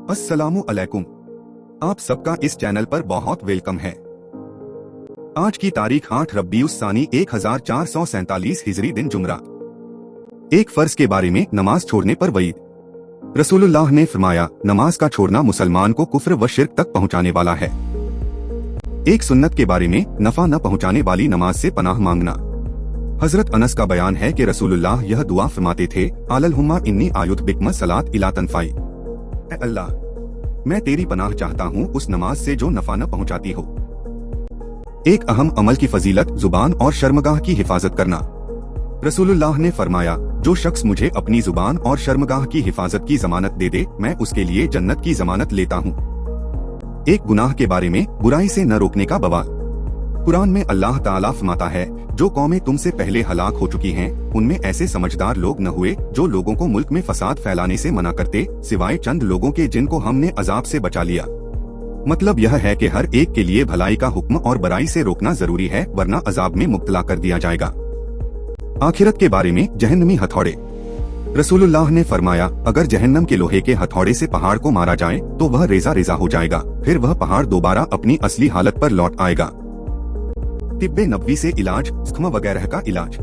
अस्सलामु अलैकुम। आप सबका इस चैनल पर बहुत वेलकम है। आज की तारीख 8 रब्बीउस सानी 1447 हिजरी दिन जुमरा। एक फर्ज के बारे में नमाज छोड़ने पर वईद। रसूलुल्लाह ने फरमाया, नमाज का छोड़ना मुसलमान को कुफ्र व शिर्क तक पहुंचाने वाला है। एक सुन्नत के बारे में नफा न पहुंचाने वाली नमाज से पनाह मांगना। हजरत अनस का बयान है कि रसूलुल्लाह यह दुआ फरमाते थे, आलहुम्मा इन्नी आयुद बिकम सलात इला तनफाई। ऐ अल्लाह, मैं तेरी पनाह चाहता हूँ उस नमाज से जो नफा न पहुँचाती हो। एक अहम अमल की फजीलत जुबान और शर्मगाह की हिफाजत करना। रसूलुल्लाह ने फरमाया, जो शख्स मुझे अपनी जुबान और शर्मगाह की हिफाजत की जमानत दे दे, मैं उसके लिए जन्नत की जमानत लेता हूँ। एक गुनाह के बारे में बुराई से न रोकने का बवाल। कुरान में अल्लाह ताला फरमाता है, जो कौमें तुमसे पहले हलाक हो चुकी हैं, उनमें ऐसे समझदार लोग न हुए जो लोगों को मुल्क में फसाद फैलाने से मना करते, सिवाय चंद लोगों के जिनको हमने अजाब से बचा लिया। मतलब यह है कि हर एक के लिए भलाई का हुक्म और बुराई से रोकना जरूरी है, वरना अजाब में मुब्तला कर दिया जाएगा। आखिरत के बारे में जहन्नमी हथौड़े। रसूलुल्लाह ने फरमाया, अगर जहन्नम के लोहे के हथौड़े से पहाड़ को मारा जाए तो वह रेजा रेजा हो जाएगा, फिर वह पहाड़ दोबारा अपनी असली हालत पर लौट आएगा। तिब्बे नबवी से इलाज, जख्म वगैरह का इलाज।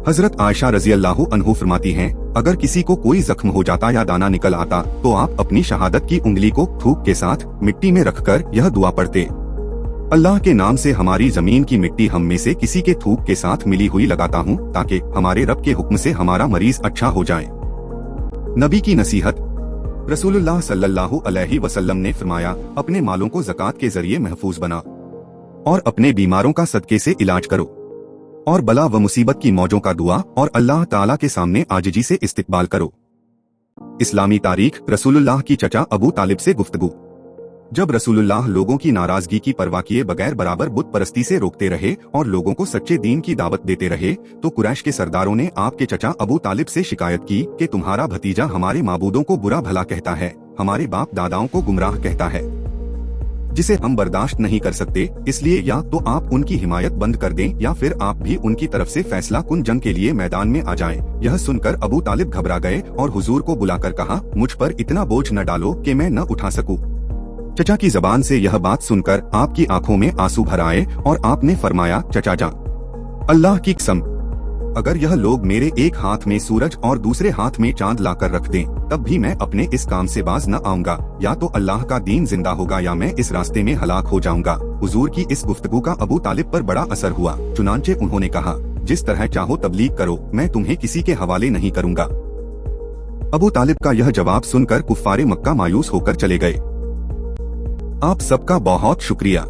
हजरत आयशा रजी अल्लाह अन्हु फरमाती हैं, अगर किसी को कोई जख्म हो जाता या दाना निकल आता तो आप अपनी शहादत की उंगली को थूक के साथ मिट्टी में रखकर यह दुआ पढ़ते, अल्लाह के नाम से हमारी जमीन की मिट्टी हम में से किसी के थूक के साथ मिली हुई लगाता हूँ, ताकि हमारे रब के हुक्म से हमारा मरीज अच्छा हो जाए। नबी की नसीहत। रसूलुल्लाह सल्लल्लाहु अलैहि वसल्लम ने फरमाया, अपने मालों को ज़कात के जरिए महफूज बना और अपने बीमारों का सदके से इलाज करो, और बला व मुसीबत की मौजों का दुआ और अल्लाह ताला के सामने आजिजी से इस्तिकबाल करो। इस्लामी तारीख। रसूलुल्लाह की चचा अबू तालिब से गुफ्तगू। जब रसूलुल्लाह लोगों की नाराजगी की परवाह किए बगैर बराबर बुत परस्ती से रोकते रहे और लोगों को सच्चे दीन की दावत देते रहे, तो कुरैश के सरदारों ने आपके चचा अबू तालिब से शिकायत की कि तुम्हारा भतीजा हमारे माबूदों को बुरा भला कहता है, हमारे बाप दादाओं को गुमराह कहता है, जिसे हम बर्दाश्त नहीं कर सकते। इसलिए या तो आप उनकी हिमायत बंद कर दें या फिर आप भी उनकी तरफ से फैसला कुन जंग के लिए मैदान में आ जाएं। यह सुनकर अबू तालिब घबरा गए और हुजूर को बुलाकर कहा, मुझ पर इतना बोझ न डालो कि मैं न उठा सकूं। चचा की जबान से यह बात सुनकर आपकी आंखों में आंसू भर आए और आपने फरमाया, चचा जा, अल्लाह की कसम, अगर यह लोग मेरे एक हाथ में सूरज और दूसरे हाथ में चांद लाकर रख दें, तब भी मैं अपने इस काम से बाज न आऊंगा। या तो अल्लाह का दीन जिंदा होगा या मैं इस रास्ते में हलाक हो जाऊंगा। हुजूर की इस गुफ्तगू का अबू तालिब पर बड़ा असर हुआ, चुनांचे उन्होंने कहा, जिस तरह चाहो तबलीग करो, मैं तुम्हें किसी के हवाले नहीं करूंगा। अबू तालिब का यह जवाब सुनकर कुफ्फारे मक्का मायूस होकर चले गए। आप सबका बहुत शुक्रिया।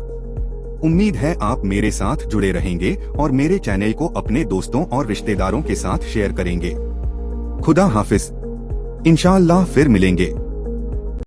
उम्मीद है आप मेरे साथ जुड़े रहेंगे और मेरे चैनल को अपने दोस्तों और रिश्तेदारों के साथ शेयर करेंगे। खुदा हाफिज। इंशाअल्लाह फिर मिलेंगे।